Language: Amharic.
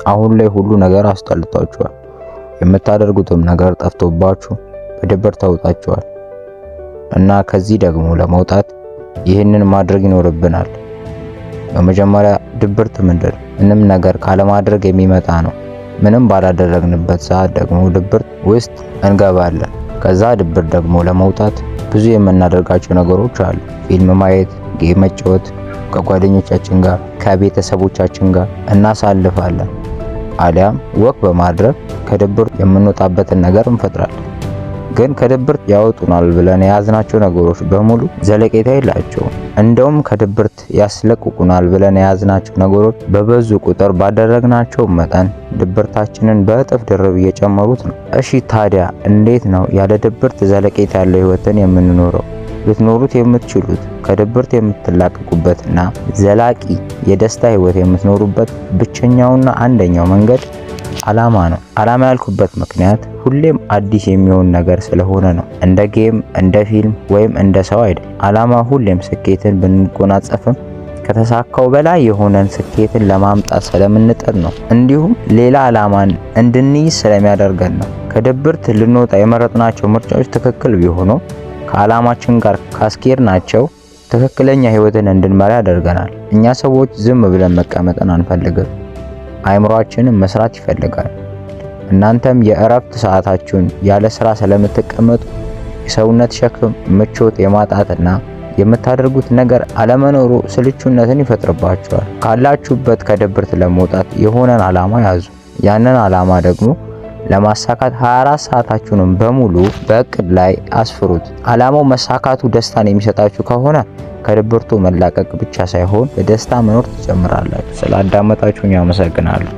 አሁን ላይ ሁሉ ነገር አስጠልቷችኋል። የምታደርጉትም ነገር ጠፍቶባችሁ በድብርት ተውጣችኋል እና ከዚህ ደግሞ ለመውጣት ይህንን ማድረግ ይኖርብናል። በመጀመሪያ ድብርት ምንድን ነው? ምንም ነገር ካለማድረግ የሚመጣ ነው። ምንም ባላደረግንበት ሰዓት ደግሞ ድብርት ውስጥ እንገባለን። ከዛ ድብርት ደግሞ ለመውጣት ብዙ የምናደርጋቸው ነገሮች አሉ። ፊልም ማየት፣ ጌም መጫወት፣ ከጓደኞቻችን ጋር ከቤተሰቦቻችን ጋር እናሳልፋለን። አሊያም ወክ በማድረግ ከድብርት የምንወጣበትን ነገር እንፈጥራለን። ግን ከድብርት ያወጡናል ብለን የያዝናቸው ነገሮች በሙሉ ዘለቄታ የላቸውም። እንደውም ከድብርት ያስለቅቁናል ብለን የያዝናቸው ነገሮች በበዙ ቁጥር ባደረግናቸው መጠን ድብርታችንን በእጥፍ ድርብ እየጨመሩት ነው። እሺ ታዲያ እንዴት ነው ያለ ድብርት ዘለቄታ ያለው ህይወትን የምንኖረው? ልትኖሩት የምትችሉት ከድብርት የምትላቀቁበትና ዘላቂ የደስታ ህይወት የምትኖሩበት ብቸኛውና አንደኛው መንገድ ዓላማ ነው። ዓላማ ያልኩበት ምክንያት ሁሌም አዲስ የሚሆን ነገር ስለሆነ ነው። እንደ ጌም፣ እንደ ፊልም ወይም እንደ ሰው አይደል። ዓላማ ሁሌም ስኬትን ብንጎናጸፍም ከተሳካው በላይ የሆነን ስኬትን ለማምጣት ስለምንጥር ነው። እንዲሁም ሌላ ዓላማን እንድንይዝ ስለሚያደርገን ነው። ከድብርት ልንወጣ የመረጥናቸው ምርጫዎች ትክክል ቢሆኑ ከዓላማችን ጋር ካስኬድናቸው ትክክለኛ ህይወትን እንድንመራ ያደርገናል። እኛ ሰዎች ዝም ብለን መቀመጥን አንፈልግም። አይምሮአችንን መስራት ይፈልጋል። እናንተም የእረፍት ሰዓታችሁን ያለ ስራ ስለምትቀመጡ የሰውነት ሸክም፣ ምቾት የማጣትና የምታደርጉት ነገር አለመኖሩ ስልቹነትን ይፈጥርባችኋል። ካላችሁበት ከድብርት ለመውጣት የሆነን ዓላማ ያዙ። ያንን ዓላማ ደግሞ ለማሳካት 24 ሰዓታችሁንም በሙሉ በእቅድ ላይ አስፍሩት። ዓላማው መሳካቱ ደስታን የሚሰጣችሁ ከሆነ ከድብርቱ መላቀቅ ብቻ ሳይሆን በደስታ መኖር ትጀምራላችሁ። ስላዳመጣችሁኝ አመሰግናለሁ።